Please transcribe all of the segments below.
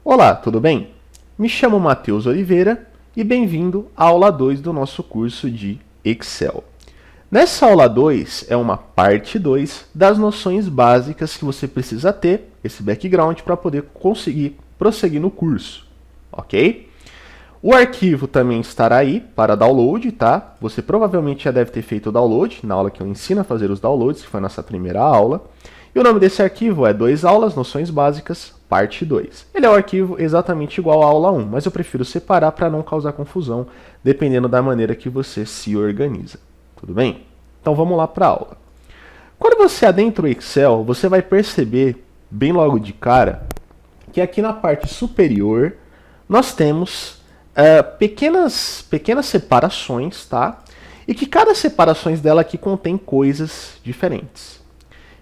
Olá, tudo bem? Me chamo Matheus Oliveira e bem-vindo à aula 2 do nosso curso de Excel. Nessa aula 2 é uma parte 2 das noções básicas que você precisa ter, esse background, para poder conseguir prosseguir no curso, ok? O arquivo também estará aí para download, tá? Você provavelmente já deve ter feito o download na aula que eu ensino a fazer os downloads, que foi a nossa primeira aula. E o nome desse arquivo é 2 aulas, noções básicas, parte 2. Ele é um arquivo exatamente igual à aula 1, mas eu prefiro separar para não causar confusão, dependendo da maneira que você se organiza. Tudo bem? Então vamos lá para a aula. Quando você adentra o Excel, você vai perceber, bem logo de cara, que aqui na parte superior nós temos pequenas separações, tá? E que cada separação dela aqui contém coisas diferentes,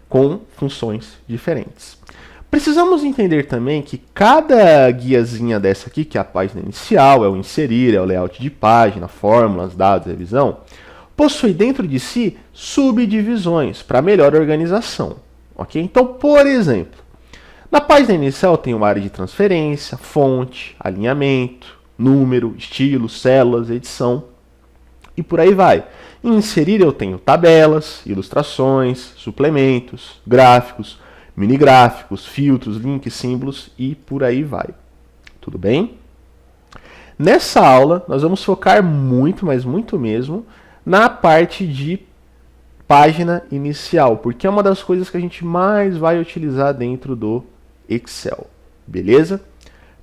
com funções diferentes. Precisamos entender também que cada guiazinha dessa aqui, que é a página inicial, é o inserir, é o layout de página, fórmulas, dados, revisão, possui dentro de si subdivisões para melhor organização. Ok? Então, por exemplo, na página inicial tem uma área de transferência, fonte, alinhamento, número, estilo, células, edição e por aí vai. Em inserir eu tenho tabelas, ilustrações, suplementos, gráficos, minigráficos, filtros, links, símbolos e por aí vai. Tudo bem? Nessa aula nós vamos focar muito, mas muito mesmo, na parte de página inicial, porque é uma das coisas que a gente mais vai utilizar dentro do Excel. Beleza?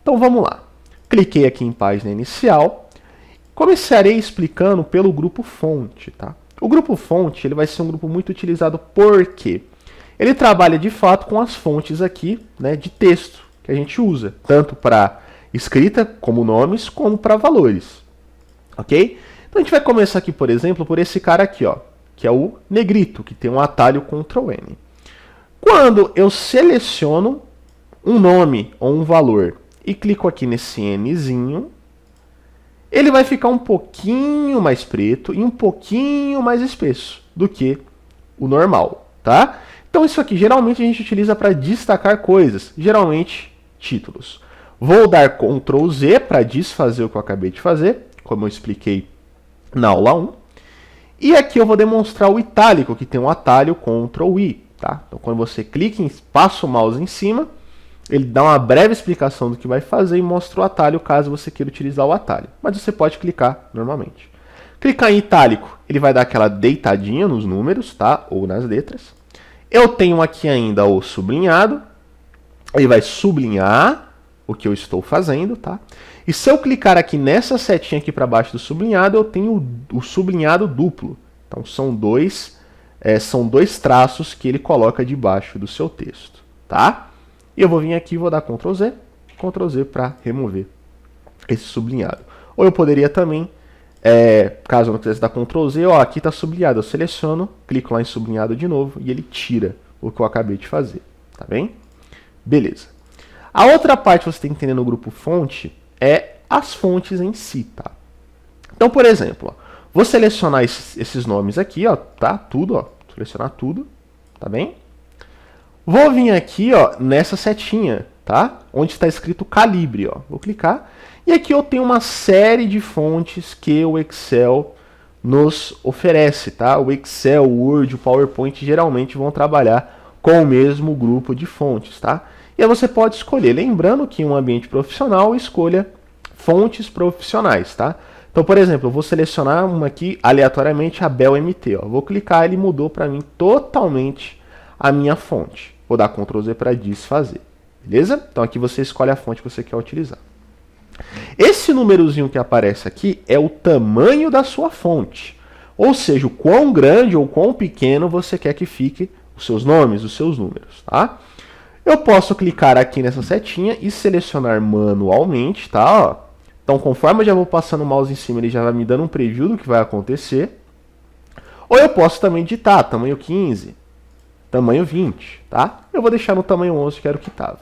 Então vamos lá. Cliquei aqui em página inicial. Começarei explicando pelo grupo fonte, tá? O grupo fonte ele vai ser um grupo muito utilizado porque ele trabalha de fato com as fontes aqui, né, de texto que a gente usa, tanto para escrita como nomes, como para valores, ok? Então a gente vai começar aqui, por exemplo, por esse cara aqui, ó, que é o negrito, que tem um atalho Ctrl N. Quando eu seleciono um nome ou um valor e clico aqui nesse Nzinho, ele vai ficar um pouquinho mais preto e um pouquinho mais espesso do que o normal, tá? Então isso aqui geralmente a gente utiliza para destacar coisas, geralmente títulos. Vou dar Ctrl Z para desfazer o que eu acabei de fazer, como eu expliquei na aula 1. E aqui eu vou demonstrar o itálico, que tem um atalho Ctrl I, tá? Então quando você clica e passa o mouse em cima, ele dá uma breve explicação do que vai fazer e mostra o atalho caso você queira utilizar o atalho. Mas você pode clicar normalmente. Clicar em itálico, ele vai dar aquela deitadinha nos números, tá? Ou nas letras. Eu tenho aqui ainda o sublinhado. Ele vai sublinhar o que eu estou fazendo, tá? E se eu clicar aqui nessa setinha aqui para baixo do sublinhado, eu tenho o sublinhado duplo. Então são dois traços que ele coloca debaixo do seu texto, tá? E eu vou vir aqui e vou dar Ctrl Z para remover esse sublinhado. Ou eu poderia também, caso eu não quisesse dar Ctrl Z, ó, aqui está sublinhado. Eu seleciono, clico lá em sublinhado de novo e ele tira o que eu acabei de fazer. Tá bem? Beleza. A outra parte que você tem que entender no grupo fonte é as fontes em si, tá? Então, por exemplo, ó, vou selecionar esses nomes aqui, ó, tá? Tudo, ó. Selecionar tudo, tá bem? Vou vir aqui, ó, nessa setinha, tá? Onde está escrito calibre, ó. Vou clicar. E aqui eu tenho uma série de fontes que o Excel nos oferece, tá? O Excel, o Word, o PowerPoint geralmente vão trabalhar com o mesmo grupo de fontes, tá? E aí você pode escolher. Lembrando que em um ambiente profissional, escolha fontes profissionais, tá? Então, por exemplo, eu vou selecionar uma aqui aleatoriamente, a Bell MT, ó. Vou clicar, ele mudou para mim totalmente a minha fonte. Vou dar Ctrl Z para desfazer. Beleza? Então aqui você escolhe a fonte que você quer utilizar. Esse númerozinho que aparece aqui é o tamanho da sua fonte. Ou seja, o quão grande ou quão pequeno você quer que fique os seus nomes, os seus números, tá? Eu posso clicar aqui nessa setinha e selecionar manualmente, tá? Ó. Então, conforme eu já vou passando o mouse em cima, ele já vai me dando um preview do que vai acontecer. Ou eu posso também digitar tamanho 15, tamanho 20, tá? Eu vou deixar no tamanho 11, que era o que estava.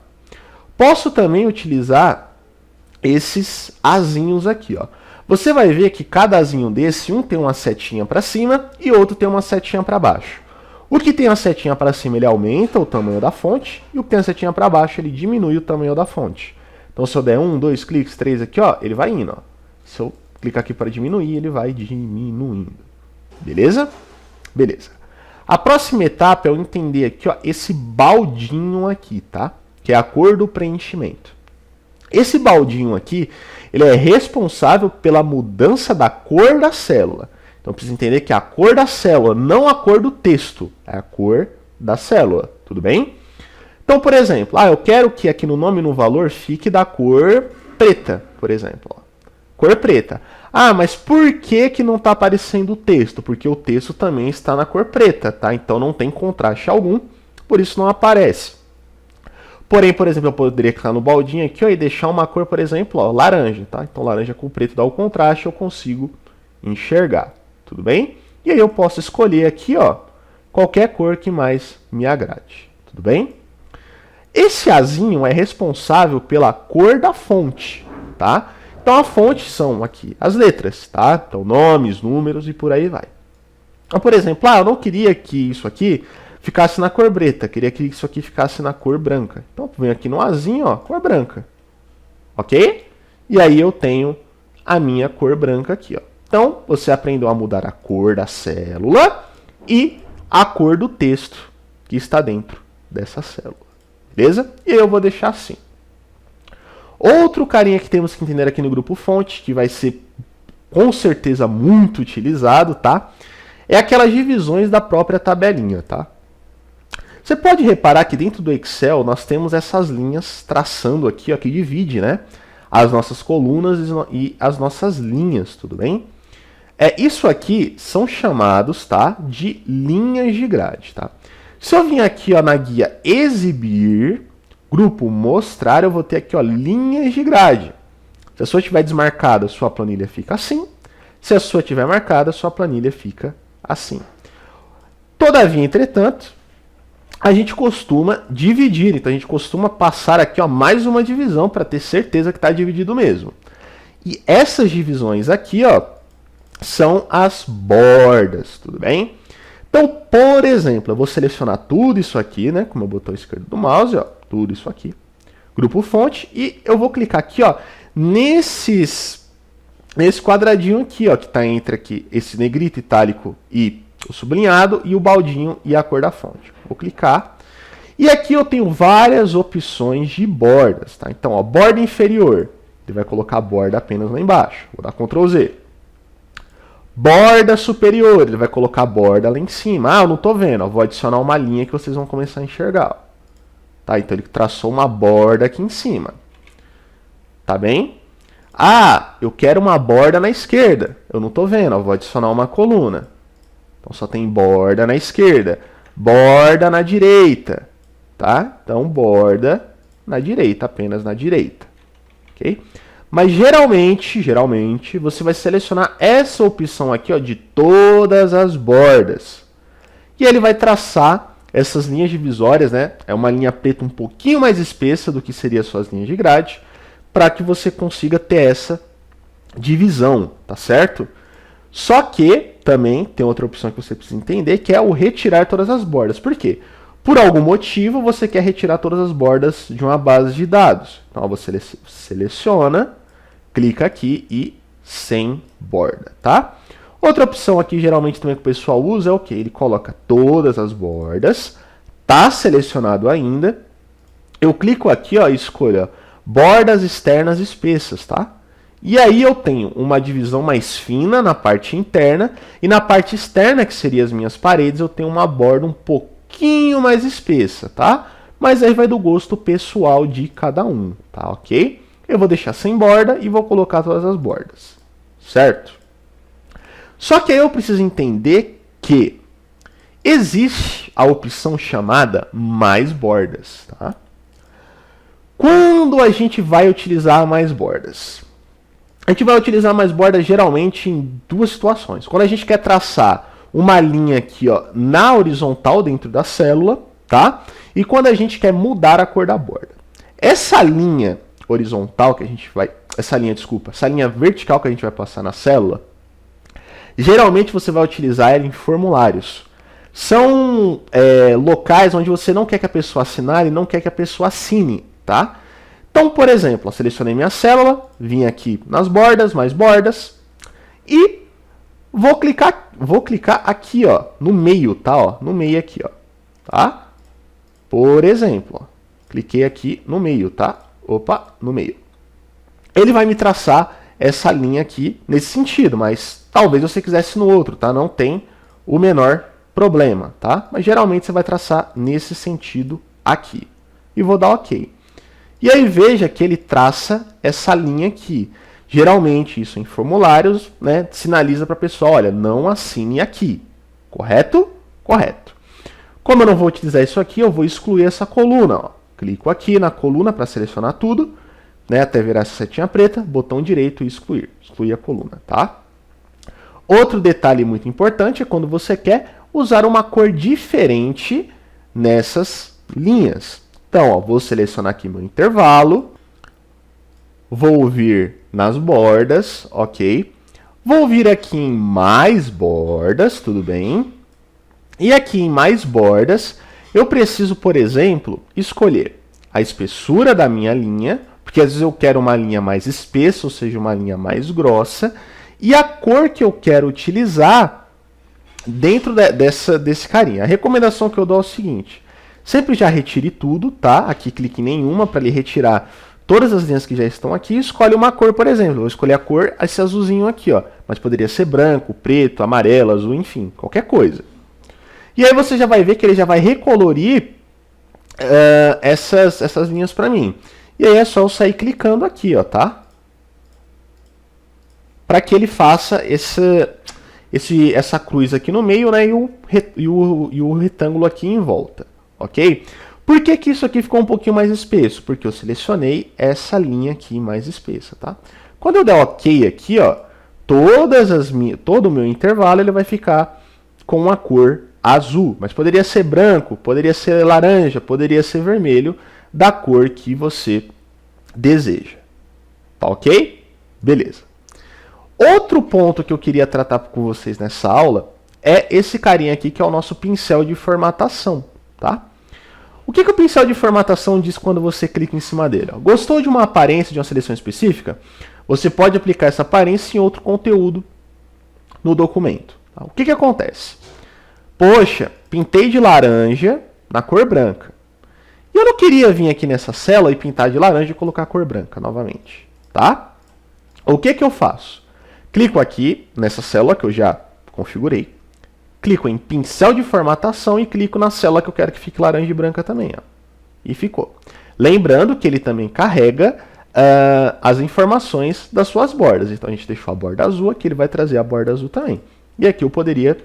Posso também utilizar esses azinhos aqui, ó. Você vai ver que cada azinho desse, um tem uma setinha para cima e outro tem uma setinha para baixo. O que tem a setinha para cima, ele aumenta o tamanho da fonte, e o que tem a setinha para baixo, ele diminui o tamanho da fonte. Então se eu der 1, 2 cliques, 3 aqui, ó, ele vai indo, ó. Se eu clicar aqui para diminuir, ele vai diminuindo. Beleza? Beleza. A próxima etapa é eu entender aqui, ó, esse baldinho aqui, tá? Que é a cor do preenchimento. Esse baldinho aqui, ele é responsável pela mudança da cor da célula. Então precisa entender que é a cor da célula, não a cor do texto, é a cor da célula, tudo bem? Então, por exemplo, eu quero que aqui no nome e no valor fique da cor preta, por exemplo. Ó. Cor preta. Mas por que não está aparecendo o texto? Porque o texto também está na cor preta, tá? Então não tem contraste algum, por isso não aparece. Porém, por exemplo, eu poderia clicar no baldinho aqui, ó, e deixar uma cor, por exemplo, ó, laranja, tá? Então laranja com preto dá o contraste, eu consigo enxergar, tudo bem? E aí eu posso escolher aqui, ó, qualquer cor que mais me agrade, tudo bem? Esse azinho é responsável pela cor da fonte, tá? Então a fonte são aqui as letras, tá? Então nomes, números e por aí vai. Então, por exemplo, eu não queria que isso aqui ficasse na cor preta, queria que isso aqui ficasse na cor branca. Então eu venho aqui no azinho, ó, cor branca. Ok? E aí eu tenho a minha cor branca aqui, ó. Então você aprendeu a mudar a cor da célula e a cor do texto que está dentro dessa célula. Beleza? E eu vou deixar assim. Outro carinha que temos que entender aqui no grupo fonte, que vai ser com certeza muito utilizado, tá? É aquelas divisões da própria tabelinha, tá? Você pode reparar que dentro do Excel nós temos essas linhas traçando aqui, ó, que divide, né? As nossas colunas e as nossas linhas, tudo bem? Isso aqui são chamados, tá, de linhas de grade, tá? Se eu vim aqui, ó, na guia exibir, grupo mostrar, eu vou ter aqui, ó, linhas de grade. Se a sua estiver desmarcada, a sua planilha fica assim. Se a sua estiver marcada, a sua planilha fica assim. Todavia, entretanto, a gente costuma dividir. Então, a gente costuma passar aqui, ó, mais uma divisão para ter certeza que está dividido mesmo. E essas divisões aqui, ó, são as bordas, tudo bem? Então, por exemplo, eu vou selecionar tudo isso aqui, né, com o meu botão esquerdo do mouse, ó, tudo isso aqui, grupo fonte, e eu vou clicar aqui, ó, nesse quadradinho aqui, ó, que está entre aqui esse negrito itálico e o sublinhado, e o baldinho e a cor da fonte. Vou clicar. E aqui eu tenho várias opções de bordas, tá? Então, ó, borda inferior, ele vai colocar a borda apenas lá embaixo. Vou dar Ctrl Z. Borda superior, ele vai colocar a borda lá em cima. Eu não estou vendo, ó, vou adicionar uma linha que vocês vão começar a enxergar. Ó. Tá, então ele traçou uma borda aqui em cima. Tá bem? Eu quero uma borda na esquerda. Eu não estou vendo, ó, vou adicionar uma coluna. Então só tem borda na esquerda. Borda na direita. Tá? Então borda na direita, apenas na direita. Ok? Mas geralmente, você vai selecionar essa opção aqui, ó, de todas as bordas. E ele vai traçar essas linhas divisórias, né? É uma linha preta um pouquinho mais espessa do que seriam as suas linhas de grade, para que você consiga ter essa divisão, tá certo? Só que também tem outra opção que você precisa entender, que é o retirar todas as bordas. Por quê? Por algum motivo, você quer retirar todas as bordas de uma base de dados. Então, você seleciona, clica aqui e sem borda, tá? Outra opção aqui, geralmente também que o pessoal usa, é o quê? Ele coloca todas as bordas, tá selecionado ainda. Eu clico aqui, ó, e escolho bordas externas espessas, tá? E aí eu tenho uma divisão mais fina na parte interna, e na parte externa, que seriam as minhas paredes, eu tenho uma borda um pouquinho mais espessa, tá? Mas aí vai do gosto pessoal de cada um, tá? Ok? Eu vou deixar sem borda e vou colocar todas as bordas, certo? Só que aí eu preciso entender que existe a opção chamada mais bordas, tá? Quando a gente vai utilizar mais bordas? A gente vai utilizar mais bordas geralmente em duas situações. Quando a gente quer traçar uma linha aqui, ó, na horizontal dentro da célula, tá? E quando a gente quer mudar a cor da borda. Essa linha horizontal que a gente vai... essa linha vertical que a gente vai passar na célula, geralmente você vai utilizar ela em formulários. São locais onde você não quer que a pessoa assinale e não quer que a pessoa assine, tá? Então, por exemplo, eu selecionei minha célula, vim aqui nas bordas, mais bordas, e vou clicar aqui, ó, no meio, tá? Ó, no meio aqui, ó, tá? Por exemplo, ó, cliquei aqui no meio, tá? Opa, no meio. Ele vai me traçar essa linha aqui nesse sentido, mas talvez você quisesse no outro, tá? Não tem o menor problema, tá? Mas geralmente você vai traçar nesse sentido aqui. E vou dar OK. E aí veja que ele traça essa linha aqui. Geralmente isso em formulários, né, sinaliza para a pessoa, olha, não assine aqui. Correto? Correto. Como eu não vou utilizar isso aqui, eu vou excluir essa coluna. Ó. Clico aqui na coluna para selecionar tudo, né, até virar essa setinha preta, botão direito e excluir. Excluir a coluna, tá? Outro detalhe muito importante é quando você quer usar uma cor diferente nessas linhas. Então, ó, vou selecionar aqui meu intervalo, vou vir nas bordas, ok? Vou vir aqui em mais bordas, tudo bem? E aqui em mais bordas, eu preciso, por exemplo, escolher a espessura da minha linha, porque às vezes eu quero uma linha mais espessa, ou seja, uma linha mais grossa, e a cor que eu quero utilizar dentro desse carinha. A recomendação que eu dou é o seguinte: sempre já retire tudo, tá? Aqui clique em nenhuma para ele retirar todas as linhas que já estão aqui. Escolhe uma cor, por exemplo. Eu vou escolher a cor, esse azulzinho aqui, ó. Mas poderia ser branco, preto, amarelo, azul, enfim, qualquer coisa. E aí você já vai ver que ele já vai recolorir essas linhas para mim. E aí é só eu sair clicando aqui, ó, tá? Para que ele faça essa cruz aqui no meio, né? E o retângulo aqui em volta. Ok? Por que isso aqui ficou um pouquinho mais espesso? Porque eu selecionei essa linha aqui mais espessa, tá? Quando eu der OK aqui, ó, todo o meu intervalo ele vai ficar com a cor azul. Mas poderia ser branco, poderia ser laranja, poderia ser vermelho, da cor que você deseja. Tá ok? Beleza. Outro ponto que eu queria tratar com vocês nessa aula é esse carinha aqui, que é o nosso pincel de formatação, tá? O que o pincel de formatação diz quando você clica em cima dele? Gostou de uma aparência de uma seleção específica? Você pode aplicar essa aparência em outro conteúdo no documento. Tá? O que acontece? Poxa, pintei de laranja na cor branca. E eu não queria vir aqui nessa célula e pintar de laranja e colocar a cor branca novamente. Tá? O que eu faço? Clico aqui nessa célula que eu já configurei. Clico em pincel de formatação e clico na célula que eu quero que fique laranja e branca também. Ó. E ficou. Lembrando que ele também carrega as informações das suas bordas. Então a gente deixou a borda azul aqui, ele vai trazer a borda azul também. E aqui eu poderia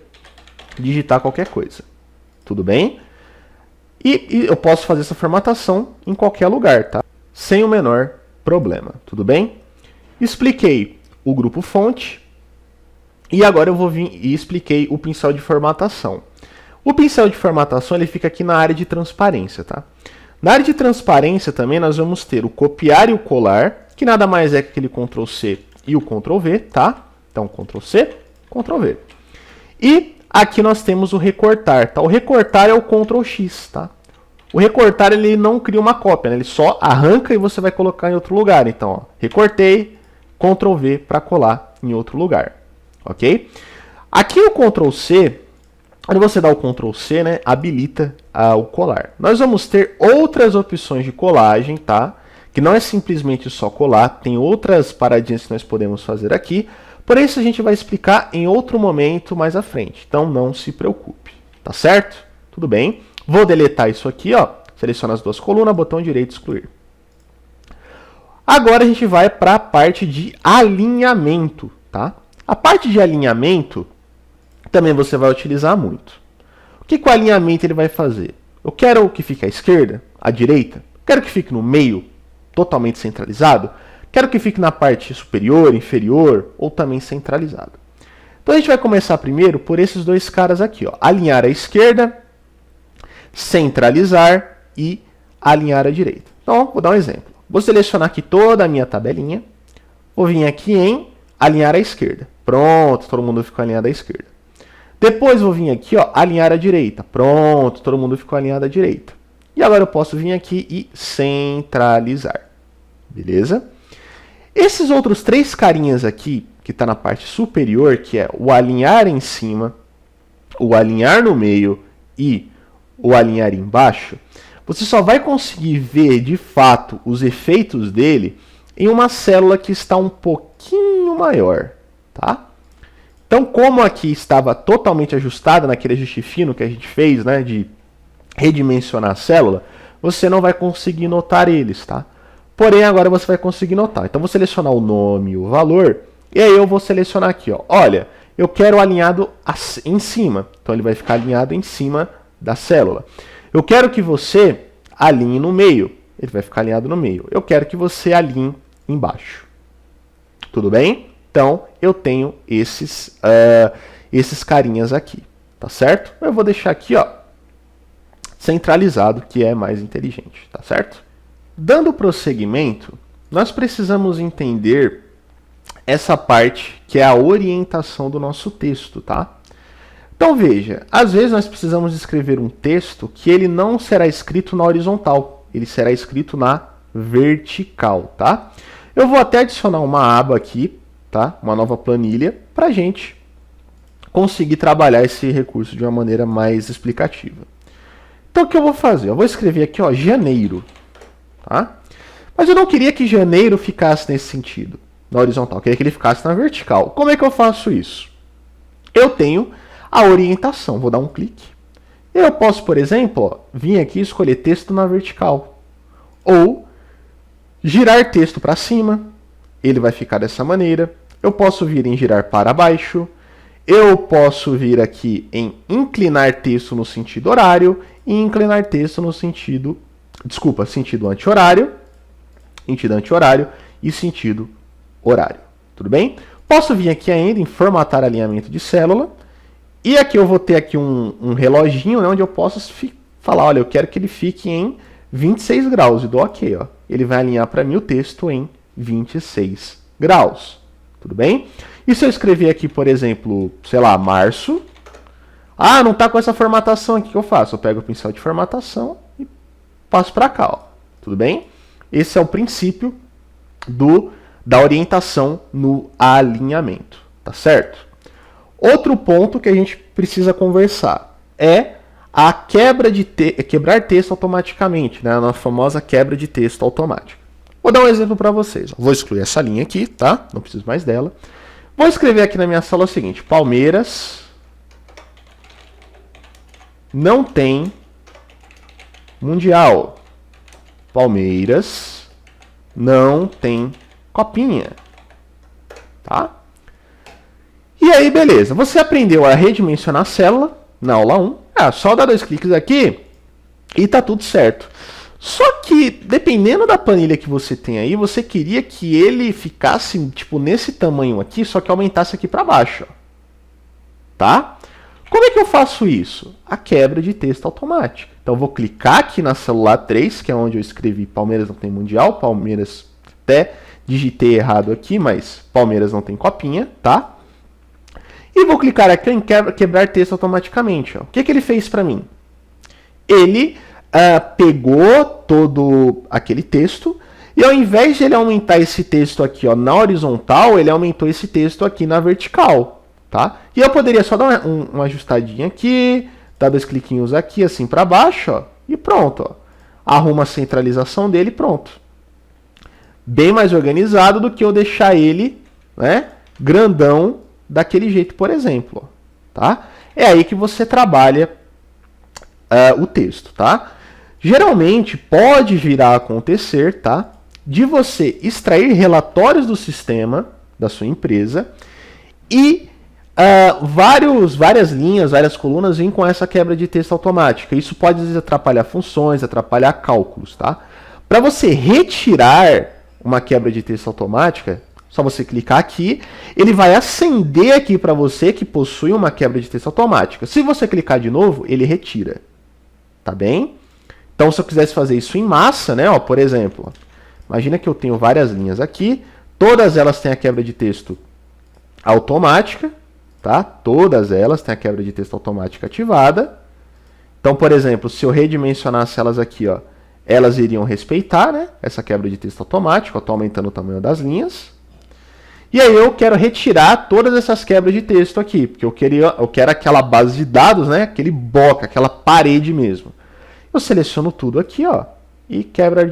digitar qualquer coisa. Tudo bem? E eu posso fazer essa formatação em qualquer lugar, tá? Sem o menor problema. Tudo bem? Expliquei o grupo fonte. E agora eu vou vir e expliquei o pincel de formatação. O pincel de formatação ele fica aqui na área de transparência, tá? Na área de transparência também nós vamos ter o copiar e o colar, que nada mais é que aquele Ctrl C e o Ctrl V, tá? Então Ctrl C, Ctrl V. E aqui nós temos o recortar, tá? O recortar é o Ctrl X, tá? O recortar ele não cria uma cópia, né? Ele só arranca e você vai colocar em outro lugar. Então, ó, recortei, Ctrl V para colar em outro lugar. Ok? Aqui o Ctrl C, quando você dá o Ctrl C, né, habilita o colar. Nós vamos ter outras opções de colagem, tá? Que não é simplesmente só colar, tem outras paradinhas que nós podemos fazer aqui. Por isso a gente vai explicar em outro momento mais à frente. Então não se preocupe, tá certo? Tudo bem? Vou deletar isso aqui, ó. Seleciona as duas colunas, botão direito excluir. Agora a gente vai para a parte de alinhamento, tá? A parte de alinhamento também você vai utilizar muito. O que o alinhamento ele vai fazer? Eu quero que fique à esquerda, à direita, quero que fique no meio, totalmente centralizado, quero que fique na parte superior, inferior ou também centralizado. Então a gente vai começar primeiro por esses dois caras aqui, ó. Alinhar à esquerda, centralizar e alinhar à direita. Então, vou dar um exemplo. Vou selecionar aqui toda a minha tabelinha, vou vir aqui em alinhar à esquerda. Pronto, todo mundo ficou alinhado à esquerda. Depois vou vir aqui, ó, alinhar à direita. Pronto, todo mundo ficou alinhado à direita. E agora eu posso vir aqui e centralizar. beleza? Esses outros três carinhas aqui, que está na parte superior, que é o alinhar em cima, o alinhar no meio e o alinhar embaixo, você só vai conseguir ver de fato os efeitos dele em uma célula que está um pouquinho maior, tá? Então, como aqui estava totalmente ajustada naquele ajuste fino que a gente fez, né, de redimensionar a célula, você não vai conseguir notar eles, tá? Porém, agora você vai conseguir notar. Então, vou selecionar o nome e o valor, e aí eu vou selecionar aqui, ó. Olha, eu quero alinhado em cima, então ele vai ficar alinhado em cima da célula. Eu quero que você alinhe no meio, ele vai ficar alinhado no meio. Eu quero que você alinhe embaixo. Tudo bem? Então, eu tenho esses carinhas aqui, tá certo? Eu vou deixar aqui, ó, centralizado, que é mais inteligente, tá certo? Dando prosseguimento, nós precisamos entender essa parte que é a orientação do nosso texto, tá? Então veja, às vezes nós precisamos escrever um texto que ele não será escrito na horizontal, ele será escrito na vertical, tá? Eu vou até adicionar uma aba aqui, tá? Uma nova planilha, para a gente conseguir trabalhar esse recurso de uma maneira mais explicativa. Então o que eu vou fazer? Eu vou escrever aqui, ó, janeiro, tá? Mas eu não queria que janeiro ficasse nesse sentido, na horizontal, eu queria que ele ficasse na vertical. Como é que eu faço isso? Eu tenho a orientação, vou dar um clique. Eu posso, por exemplo, ó, vir aqui e escolher texto na vertical. Ou girar texto para cima, ele vai ficar dessa maneira. Eu posso vir em girar para baixo. Eu posso vir aqui em inclinar texto no sentido horário e inclinar texto no sentido, sentido anti-horário, e sentido horário. Tudo bem? Posso vir aqui ainda em formatar alinhamento de célula. E aqui eu vou ter aqui um reloginho, né, onde eu posso falar, olha, eu quero que ele fique em 26 graus. E dou OK, ó. Ele vai alinhar para mim o texto em 26 graus. Tudo bem? E se eu escrever aqui, por exemplo, sei lá, março. Ah, não está com essa formatação aqui, o que eu faço? Eu pego o pincel de formatação e passo para cá, ó. Tudo bem? Esse é o princípio da orientação no alinhamento. Tá certo? Outro ponto que a gente precisa conversar é a quebrar texto automaticamente, né? A famosa quebra de texto automática. Vou dar um exemplo para vocês. Vou excluir essa linha aqui, tá? Não preciso mais dela. Vou escrever aqui na minha sala o seguinte: Palmeiras não tem Mundial. Palmeiras não tem Copinha. Tá? E aí, beleza. Você aprendeu a redimensionar a célula na aula 1. Só dar 2 cliques aqui e tá tudo certo. Só que, dependendo da planilha que você tem aí, você queria que ele ficasse, tipo, nesse tamanho aqui, só que aumentasse aqui para baixo. Ó. Tá? Como é que eu faço isso? A quebra de texto automática. Então, eu vou clicar aqui na célula 3, que é onde eu escrevi Palmeiras não tem Mundial. Palmeiras, até digitei errado aqui, mas Palmeiras não tem Copinha, tá? E vou clicar aqui em quebrar texto automaticamente. Ó. O que ele fez para mim? Ele pegou todo aquele texto e ao invés de ele aumentar esse texto aqui, ó, na horizontal, ele aumentou esse texto aqui na vertical. Tá? E eu poderia só dar uma ajustadinha aqui, dar 2 cliquinhos aqui, assim para baixo, ó, e pronto. Ó. Arruma a centralização dele e pronto. Bem mais organizado do que eu deixar ele, né, grandão, daquele jeito, por exemplo. Tá? É aí que você trabalha o texto. Tá? Geralmente, pode vir a acontecer, tá, de você extrair relatórios do sistema da sua empresa e várias linhas, várias colunas vêm com essa quebra de texto automática. Isso pode, às vezes, atrapalhar funções, atrapalhar cálculos. Tá? Para você retirar uma quebra de texto automática, só você clicar aqui, ele vai acender aqui para você que possui uma quebra de texto automática. Se você clicar de novo, ele retira. Tá bem? Então, se eu quisesse fazer isso em massa, né, ó, por exemplo, imagina que eu tenho várias linhas aqui, todas elas têm a quebra de texto automática, tá? Todas elas têm a quebra de texto automática ativada. Então, por exemplo, se eu redimensionasse elas aqui, ó, elas iriam respeitar, né, essa quebra de texto automático, eu estou aumentando o tamanho das linhas. E aí eu quero retirar todas essas quebras de texto aqui, porque eu quero aquela base de dados, né, aquele bloco, aquela parede mesmo. Eu seleciono tudo aqui, ó, e quebrar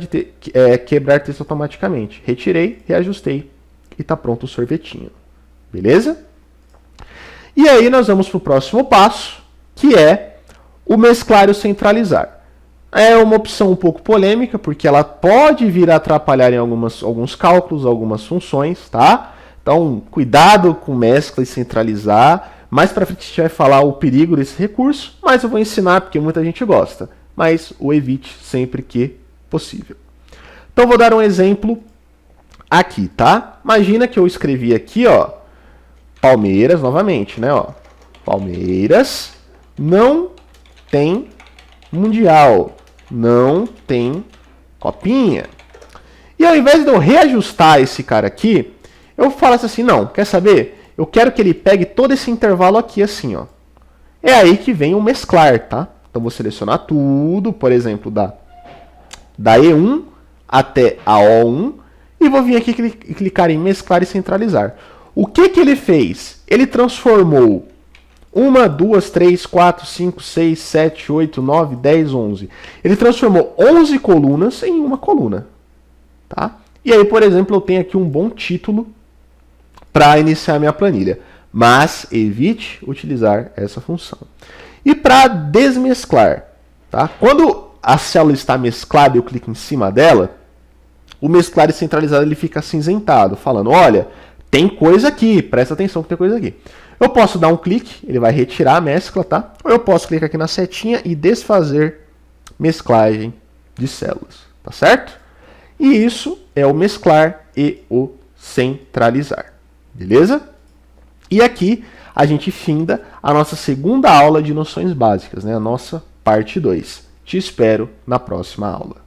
texto automaticamente. Retirei, reajustei e está pronto o sorvetinho. Beleza? E aí nós vamos para o próximo passo, que é o mesclar e o centralizar. É uma opção um pouco polêmica, porque ela pode vir a atrapalhar em alguns cálculos, algumas funções, tá? Então, cuidado com mescla e centralizar. Mais para frente a gente vai falar o perigo desse recurso, mas eu vou ensinar porque muita gente gosta. Mas o evite sempre que possível. Então, vou dar um exemplo aqui, tá? Imagina que eu escrevi aqui, ó, Palmeiras, novamente, né? Ó, Palmeiras não tem Mundial, não tem Copinha. E ao invés de eu reajustar esse cara aqui, eu falo assim, não, quer saber? Eu quero que ele pegue todo esse intervalo aqui assim, ó. É aí que vem o mesclar, tá? Então vou selecionar tudo, por exemplo, da E1 até a O1, e vou vir aqui e clicar em mesclar e centralizar. O que ele fez? Ele transformou 1, 2, 3, 4, 5, 6, 7, 8, 9, 10, 11. Ele transformou 11 colunas em uma coluna. Tá? E aí, por exemplo, eu tenho aqui um bom título para iniciar minha planilha. Mas evite utilizar essa função. E para desmesclar, tá? Quando a célula está mesclada e eu clico em cima dela, o mesclar e centralizado ele fica acinzentado, falando, olha, tem coisa aqui, presta atenção que tem coisa aqui. Eu posso dar um clique, ele vai retirar a mescla, tá? Ou eu posso clicar aqui na setinha e desfazer mesclagem de células, tá certo? E isso é o mesclar e o centralizar, beleza? E aqui a gente finda a nossa segunda aula de noções básicas, né? A nossa parte 2. Te espero na próxima aula.